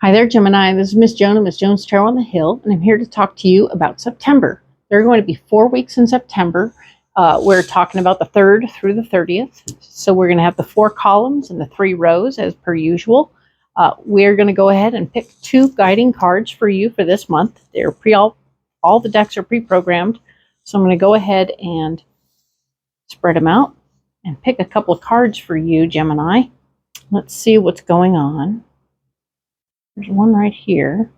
Hi there, Gemini. This is Miss Joan of Miss Joan's Tarot on the Hill, and I'm here to talk to you about September. There are going to be 4 weeks in September. We're talking about the 3rd through the 30th. So we're going to have the 4 columns and the 3 rows as per usual. We're going to go ahead and pick 2 guiding cards for you for this month. They're all the decks are pre-programmed. So I'm going to go ahead and spread them out and pick a couple of cards for you, Gemini. Let's see what's going on. There's one right here.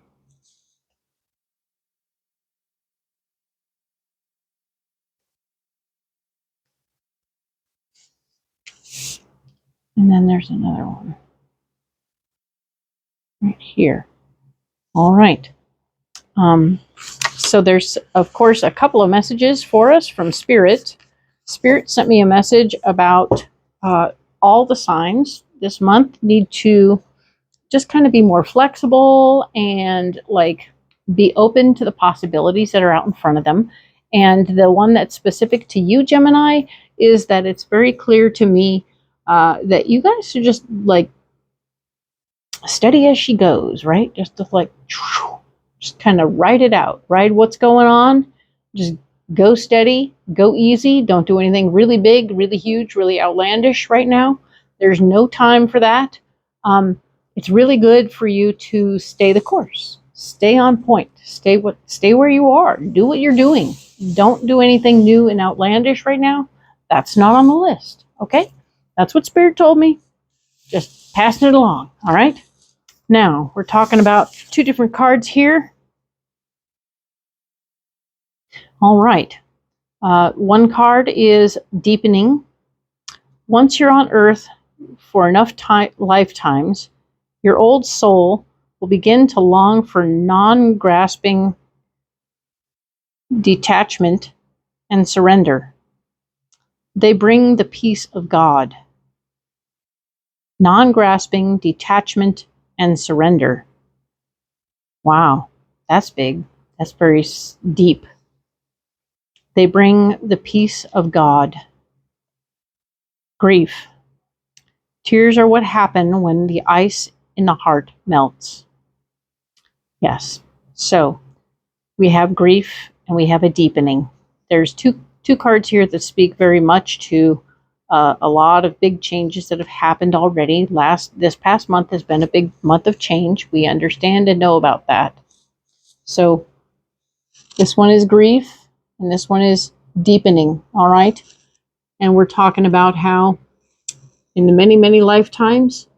And then there's another one right here. All right. So there's, of course, a couple of messages for us from Spirit. Spirit sent me a message about all the signs this month need to just kind of be more flexible and like be open to the possibilities that are out in front of them. And the one that's specific to you, Gemini, is that it's very clear to me that you guys should just like steady as she goes, right? Just kind of ride it out, ride what's going on. Just go steady, go easy. Don't do anything really big, really huge, really outlandish right now. There's no time for that. It's really good for you to stay the course, stay on point, stay where you are, do what you're doing. Don't do anything new and outlandish right now. That's not on the list. Okay. That's what Spirit told me. Just passing it along. All right. Now we're talking about 2 different cards here. All right. One card is deepening. Once you're on Earth for enough lifetimes, your old soul will begin to long for non-grasping detachment and surrender. They bring the peace of God. Non-grasping detachment and surrender. Wow, that's big. That's very deep. They bring the peace of God. Grief. Tears are what happen when the ice in the heart melts. Yes. So we have grief and we have a deepening. There's two cards here that speak very much to a lot of big changes that have happened already. This past month has been a big month of change. We understand and know about that. So this one is grief and this one is deepening. All right. And we're talking about how in the many, many lifetimes,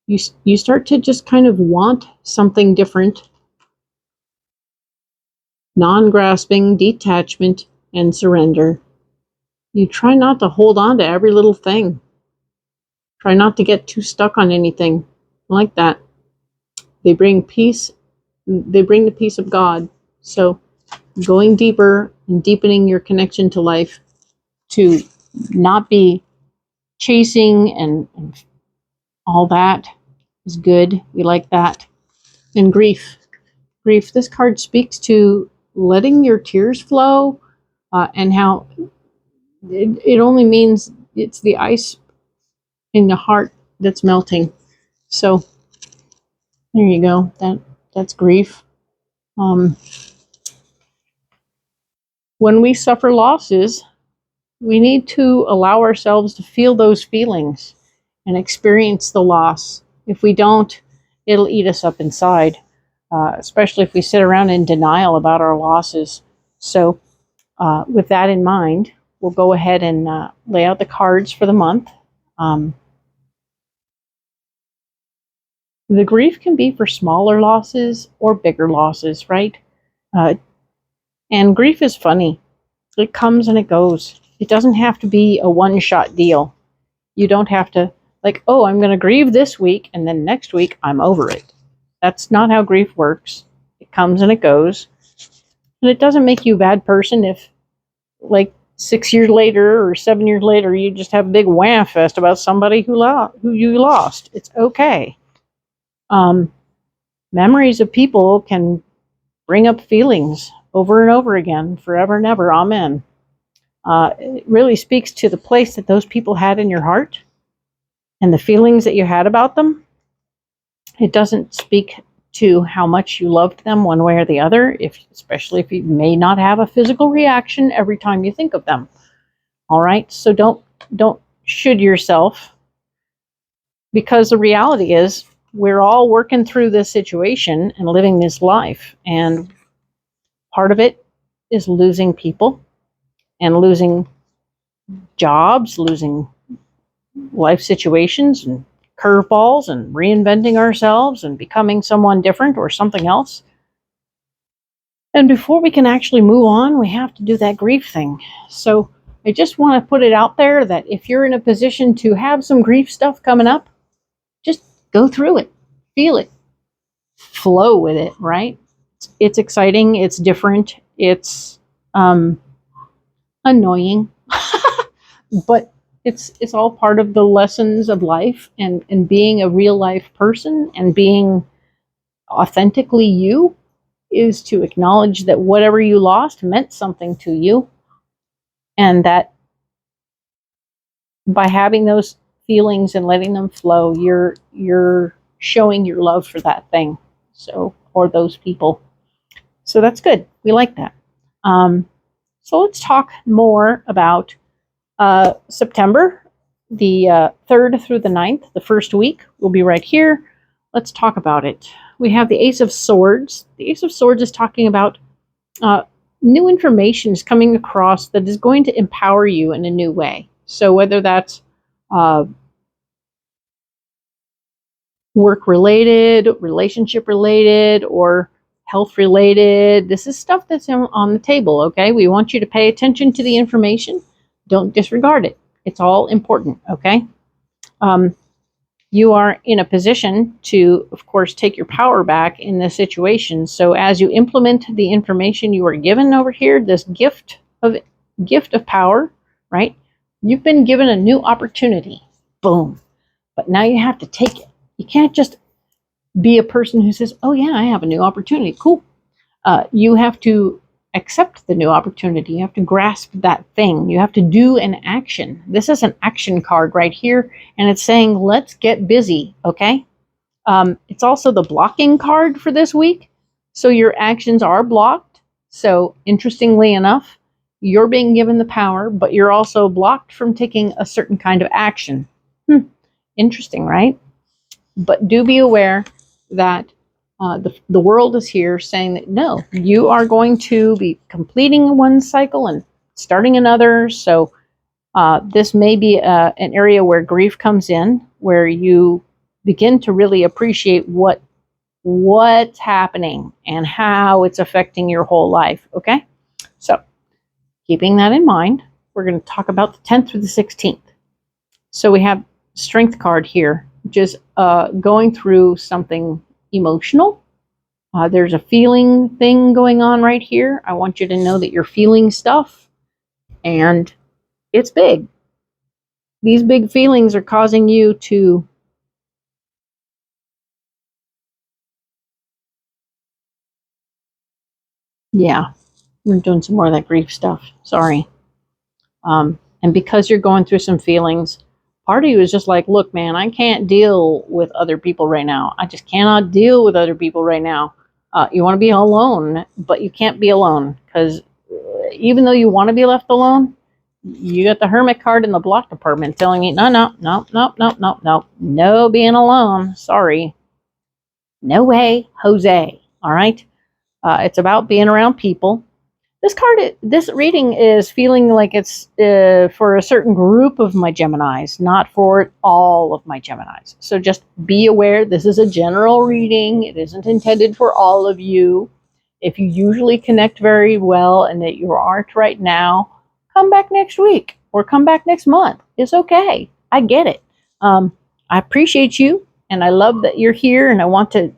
you start to just kind of want something different. Non-grasping, detachment, and surrender. You try not to hold on to every little thing. Try not to get too stuck on anything like that. They bring peace. They bring the peace of God. So going deeper and deepening your connection to life to not be chasing and all that is good. We like that. And grief. Grief. This card speaks to letting your tears flow and how it only means it's the ice in the heart that's melting. So there you go. That's grief. When we suffer losses, we need to allow ourselves to feel those feelings and experience the loss. If we don't, it'll eat us up inside, especially if we sit around in denial about our losses. So with that in mind, we'll go ahead and lay out the cards for the month. The grief can be for smaller losses or bigger losses, right? And grief is funny. It comes and it goes. It doesn't have to be a one-shot deal. You don't have to, like, oh, I'm going to grieve this week, and then next week I'm over it. That's not how grief works. It comes and it goes. And it doesn't make you a bad person if, like, 6 years later or 7 years later, you just have a big wham fest about somebody who you lost. It's okay. Memories of people can bring up feelings over and over again, forever and ever. Amen. It really speaks to the place that those people had in your heart and the feelings that you had about them. It doesn't speak to how much you loved them one way or the other, especially if you may not have a physical reaction every time you think of them. All right, so don't should yourself, because the reality is we're all working through this situation and living this life, and part of it is losing people and losing jobs, losing life situations and curveballs, and reinventing ourselves and becoming someone different or something else. And before we can actually move on, we have to do that grief thing. So I just want to put it out there that if you're in a position to have some grief stuff coming up, just go through it, feel it, flow with it, right? It's exciting, it's different, it's annoying, but it's all part of the lessons of life, and being a real life person and being authentically you is to acknowledge that whatever you lost meant something to you, and that by having those feelings and letting them flow, you're showing your love for that thing, so, or those people. So that's good. We like that. So let's talk more about September, the 3rd through the 9th, the first week. We'll be right here. Let's talk about it. We have the Ace of Swords. The Ace of Swords is talking about new information is coming across that is going to empower you in a new way. So whether that's work-related, relationship-related, or health-related, this is stuff that's on the table, okay? We want you to pay attention to the information. Don't disregard it. It's all important, okay? You are in a position to, of course, take your power back in this situation. So as you implement the information you are given over here, this gift of power, right? You've been given a new opportunity. Boom. But now you have to take it. You can't just be a person who says, oh yeah, I have a new opportunity. Cool. You have to accept the new opportunity. You have to grasp that thing. You have to do an action. This is an action card right here, and it's saying, let's get busy, okay? It's also the blocking card for this week. So your actions are blocked. So interestingly enough, you're being given the power, but you're also blocked from taking a certain kind of action. Interesting, right? But do be aware that the world is here saying that no, you are going to be completing one cycle and starting another. So this may be an area where grief comes in, where you begin to really appreciate what's happening and how it's affecting your whole life. Okay, so keeping that in mind, we're going to talk about the 10th through the 16th. So we have Strength card here, which is going through something emotional. There's a feeling thing going on right here. I want you to know that you're feeling stuff, and it's big. These big feelings are causing you to yeah, we're doing some more of that grief stuff. Sorry. And because you're going through some feelings, part of you is just like, look, man, I can't deal with other people right now. I just cannot deal with other people right now. You want to be alone, but you can't be alone, because even though you want to be left alone, you got the Hermit card in the block department telling me, no being alone. Sorry. No way, Jose. All right. It's about being around people. This reading is feeling like it's for a certain group of my Geminis, not for all of my Geminis. So just be aware, this is a general reading. It isn't intended for all of you. If you usually connect very well and that you aren't right now, come back next week or come back next month. It's okay. I get it. I appreciate you, and I love that you're here, and I want to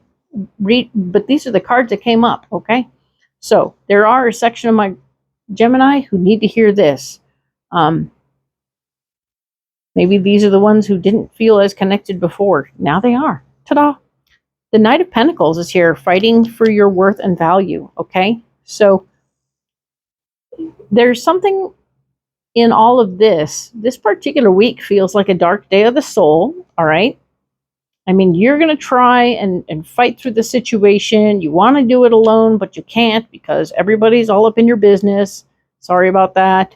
read, but these are the cards that came up, okay? So there are a section of my Gemini who need to hear this. Maybe these are the ones who didn't feel as connected before. Now they are. Ta-da! The Knight of Pentacles is here, fighting for your worth and value, okay? So there's something in all of this. This particular week feels like a dark day of the soul, all right? I mean, you're going to try and fight through the situation. You want to do it alone, but you can't because everybody's all up in your business. Sorry about that.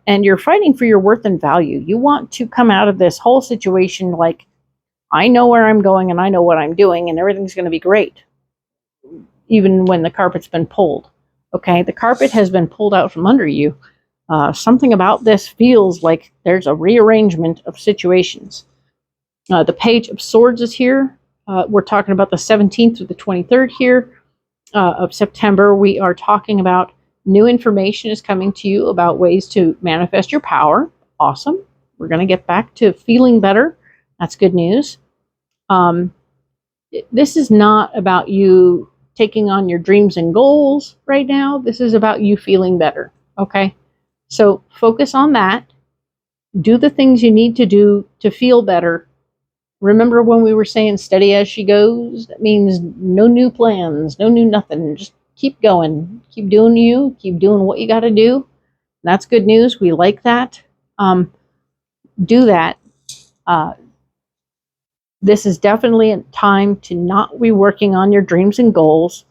And you're fighting for your worth and value. You want to come out of this whole situation like, I know where I'm going and I know what I'm doing and everything's going to be great, even when the carpet's been pulled. Okay, the carpet has been pulled out from under you. Something about this feels like there's a rearrangement of situations. The Page of Swords is here. We're talking about the 17th through the 23rd here of September. We are talking about new information is coming to you about ways to manifest your power. Awesome. We're going to get back to feeling better. That's good news. This is not about you taking on your dreams and goals right now. This is about you feeling better. Okay? So focus on that. Do the things you need to do to feel better. Remember when we were saying steady as she goes? That means no new plans, no new nothing. Just keep going. Keep doing you. Keep doing what you got to do. That's good news. We like that. Do that. This is definitely a time to not be working on your dreams and goals,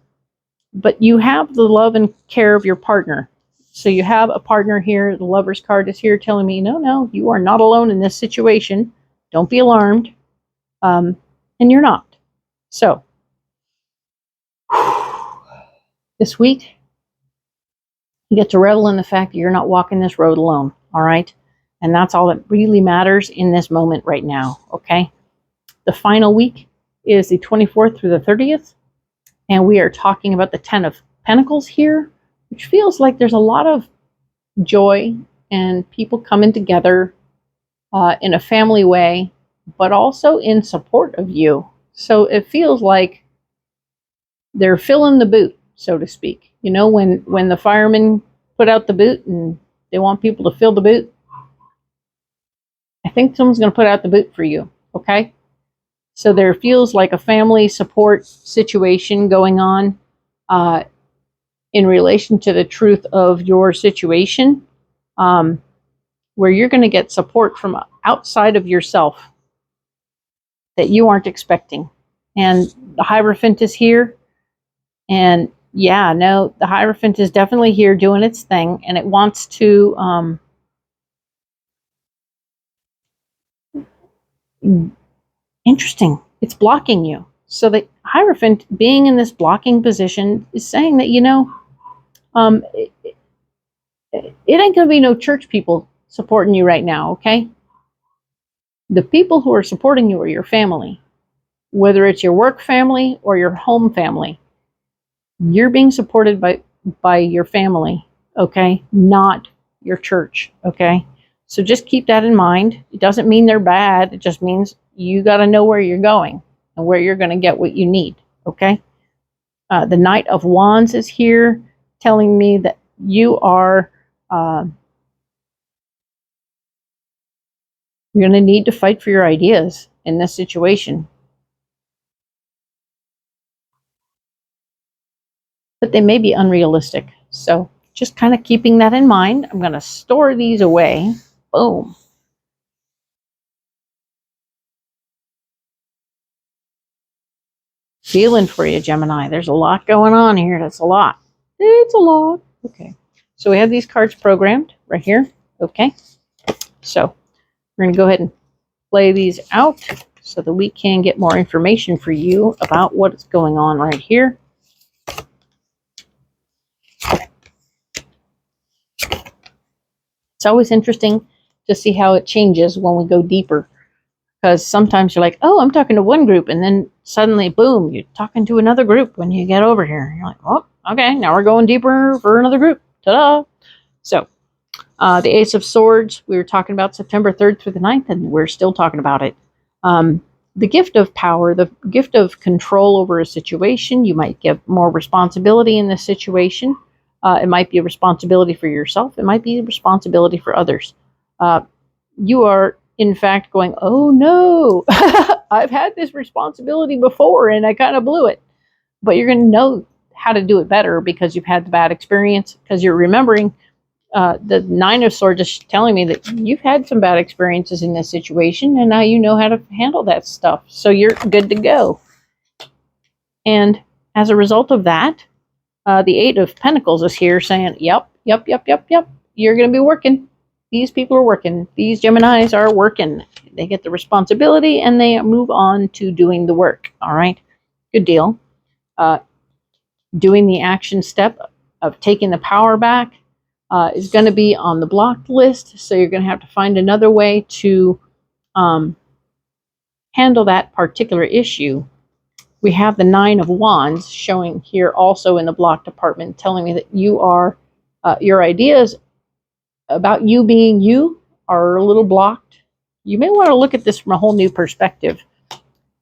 but you have the love and care of your partner. So you have a partner here. The Lover's card is here telling me, no, you are not alone in this situation. Don't be alarmed. And you're not. So this week, you get to revel in the fact that you're not walking this road alone. All right. And that's all that really matters in this moment right now. Okay. The final week is the 24th through the 30th. And we are talking about the 10 of Pentacles here, which feels like there's a lot of joy and people coming together in a family way, but also in support of you. So it feels like they're filling the boot, so to speak. You know, when the firemen put out the boot and they want people to fill the boot, I think someone's going to put out the boot for you, okay? So there feels like a family support situation going on in relation to the truth of your situation, where you're going to get support from outside of yourself that you aren't expecting. And the Hierophant is here. And yeah, no, the Hierophant is definitely here doing its thing. And it wants to... interesting. It's blocking you. So the Hierophant being in this blocking position is saying that, it ain't going to be no church people supporting you right now, okay? The people who are supporting you are your family. Whether it's your work family or your home family, you're being supported by your family, okay? Not your church, okay? So just keep that in mind. It doesn't mean they're bad. It just means you got to know where you're going and where you're going to get what you need, okay? The Knight of Wands is here telling me that you are... you're going to need to fight for your ideas in this situation. But they may be unrealistic. So just kind of keeping that in mind. I'm going to store these away. Boom. Feeling for you, Gemini. There's a lot going on here. That's a lot. It's a lot. Okay. So we have these cards programmed right here. Okay. So we're going to go ahead and play these out so that we can get more information for you about what's going on right here. It's always interesting to see how it changes when we go deeper. Because sometimes you're like, oh, I'm talking to one group. And then suddenly, boom, you're talking to another group when you get over here. You're like, oh, okay, now we're going deeper for another group. Ta-da! So, the Ace of Swords, we were talking about September 3rd through the 9th, and we're still talking about it. The gift of power, the gift of control over a situation. You might get more responsibility in this situation. It might be a responsibility for yourself. It might be a responsibility for others. You are, in fact, going, oh no, I've had this responsibility before and I kind of blew it. But you're going to know how to do it better because you've had the bad experience, because you're remembering The Nine of Swords is telling me that you've had some bad experiences in this situation, and now you know how to handle that stuff. So you're good to go. And as a result of that, the Eight of Pentacles is here saying, yep, you're going to be working. These people are working. These Geminis are working. They get the responsibility and they move on to doing the work. All right. Good deal. Doing the action step of taking the power back is going to be on the blocked list. So you're going to have to find another way to handle that particular issue. We have the Nine of Wands showing here also in the block department, telling me that you are, your ideas about you being you are a little blocked. You may want to look at this from a whole new perspective.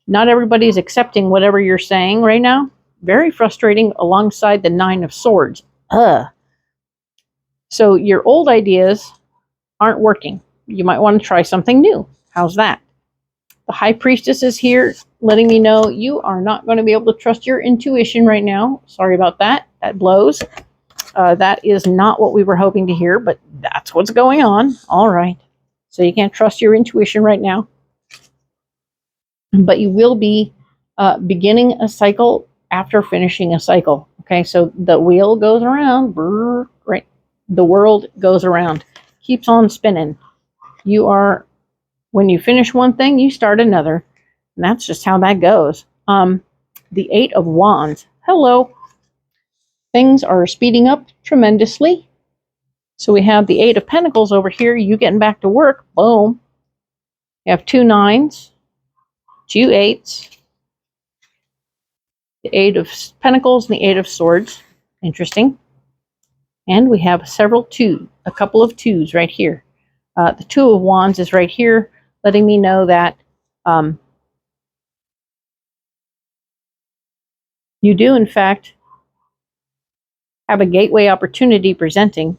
Not everybody is accepting whatever you're saying right now. Very frustrating alongside the Nine of Swords. So your old ideas aren't working. You might want to try something new. How's that? The High Priestess is here letting me know you are not going to be able to trust your intuition right now. Sorry about that. That blows. That is not what we were hoping to hear, but that's what's going on. All right. So you can't trust your intuition right now. But you will be beginning a cycle after finishing a cycle. Okay, so the wheel goes around. Brrr, right. The world goes around. Keeps on spinning. You are... When you finish one thing, you start another. And that's just how that goes. The Eight of Wands. Hello. Things are speeding up tremendously. So we have the Eight of Pentacles over here. You getting back to work. Boom. You have 2 9s. 2 8s. The Eight of Pentacles and the Eight of Swords. Interesting. And we have a couple of 2s right here. The Two of Wands is right here, letting me know that you do, in fact, have a gateway opportunity presenting.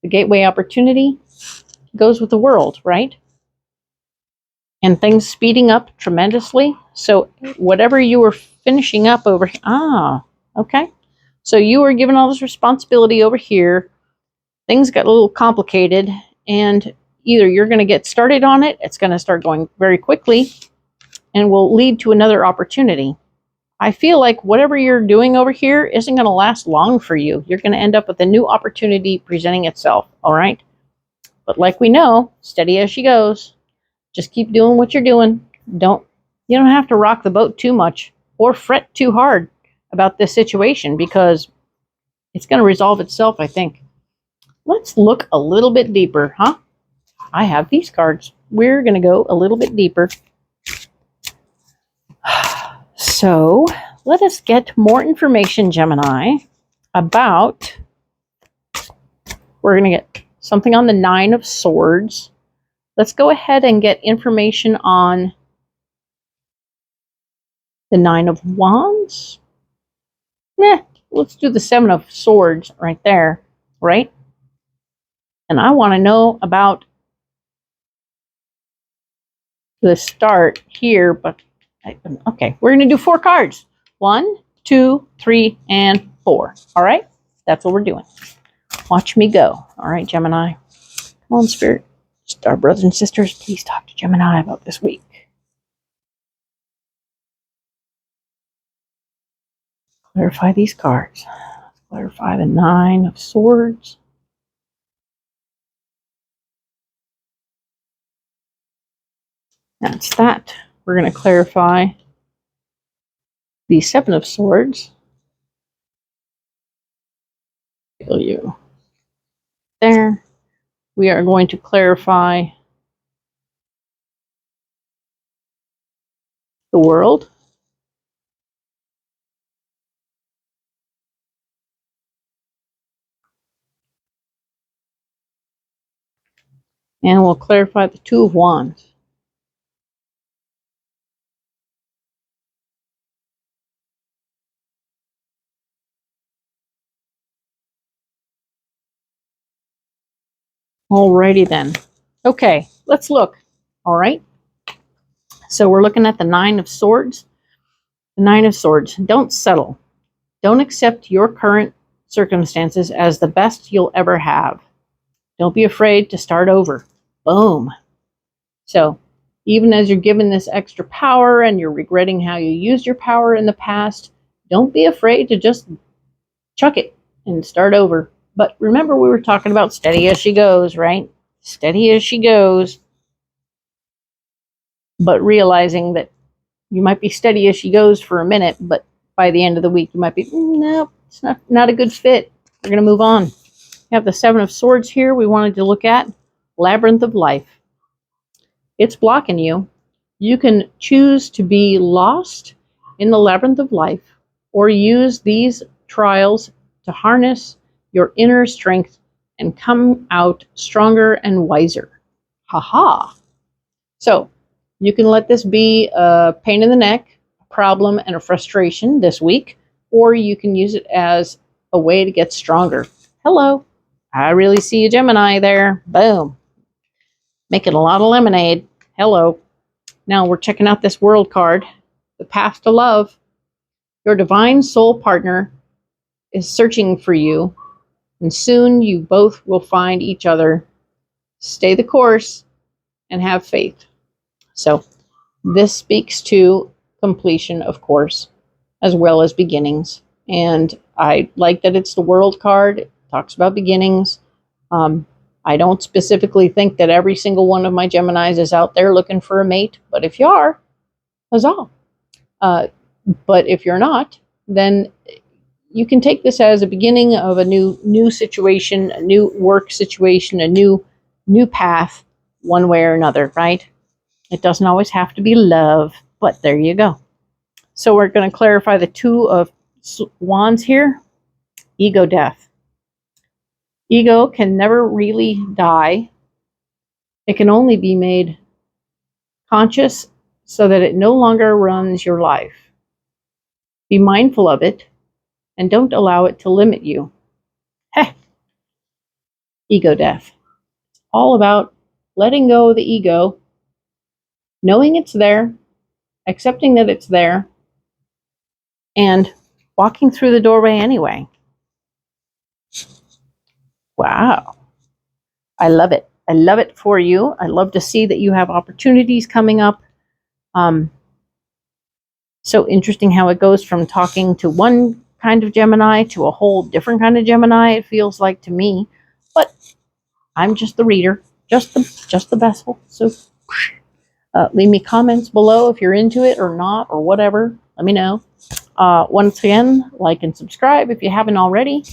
The gateway opportunity goes with the world, right? And things speeding up tremendously. So whatever you were finishing up over here, okay. So you were given all this responsibility over here. Things got a little complicated, and either you're going to get started on it, it's going to start going very quickly, and will lead to another opportunity. I feel like whatever you're doing over here isn't going to last long for you. You're going to end up with a new opportunity presenting itself, all right? But like we know, steady as she goes. Just keep doing what you're doing. You don't have to rock the boat too much or fret too hard about this situation, because it's going to resolve itself, I think. Let's look a little bit deeper, huh? I have these cards. We're going to go a little bit deeper. So let us get more information, Gemini, about... We're going to get something on the Nine of Swords. Let's go ahead and get information on the Nine of Wands. Let's do the Seven of Swords right there, right? And I want to know about the start here, but okay, we're going to do 4 cards. 1, 2, 3, and 4. All right, that's what we're doing. Watch me go. All right, Gemini. Come on, Spirit. Our brothers and sisters, please talk to Gemini about this week. Clarify these cards. Clarify the Nine of Swords. That's that. We're going to clarify the Seven of Swords. Feel you. There. We are going to clarify the World. And we'll clarify the Two of Wands. Alrighty then. Okay, let's look. All right. So we're looking at the Nine of Swords. The Nine of Swords. Don't settle. Don't accept your current circumstances as the best you'll ever have. Don't be afraid to start over. Boom. So even as you're given this extra power and you're regretting how you used your power in the past, don't be afraid to just chuck it and start over. But remember, we were talking about steady as she goes, right? Steady as she goes. But realizing that you might be steady as she goes for a minute, but by the end of the week, you might be, no, it's not a good fit. We're going to move on. We have the Seven of Swords here we wanted to look at. Labyrinth of life. It's blocking you. You can choose to be lost in the labyrinth of life or use these trials to harness your inner strength and come out stronger and wiser. Ha. So you can let this be a pain in the neck, a problem, and a frustration this week, or you can use it as a way to get stronger. Hello. I really see a Gemini there. Boom. Making a lot of lemonade. Hello. Now we're checking out this World card. The path to love. Your divine soul partner is searching for you, and soon you both will find each other. Stay the course and have faith. So this speaks to completion, of course, as well as beginnings. And I like that it's the World card. It talks about beginnings. I don't specifically think that every single one of my Geminis is out there looking for a mate, but if you are, huzzah. But if you're not, then you can take this as a beginning of a new situation, a new work situation, a new path, one way or another, right? It doesn't always have to be love, but there you go. So we're going to clarify the Two of Wands here. Ego death. Ego can never really die. It can only be made conscious so that it no longer runs your life. Be mindful of it and don't allow it to limit you. Heh. Ego death. All about letting go of the ego, knowing it's there, accepting that it's there, and walking through the doorway anyway. Wow. I love it. I love it for you. I love to see that you have opportunities coming up. So interesting how it goes from talking to one kind of Gemini to a whole different kind of Gemini, it feels like to me. But I'm just the reader, just the vessel. So leave me comments below if you're into it or not or whatever. Let me know. Once again, like and subscribe if you haven't already.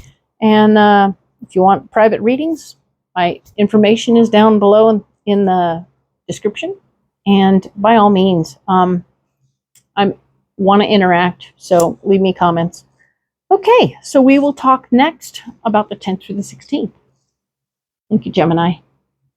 And if you want private readings, my information is down below in the description. And by all means, I want to interact, so leave me comments. Okay, so we will talk next about the 10th through the 16th. Thank you, Gemini.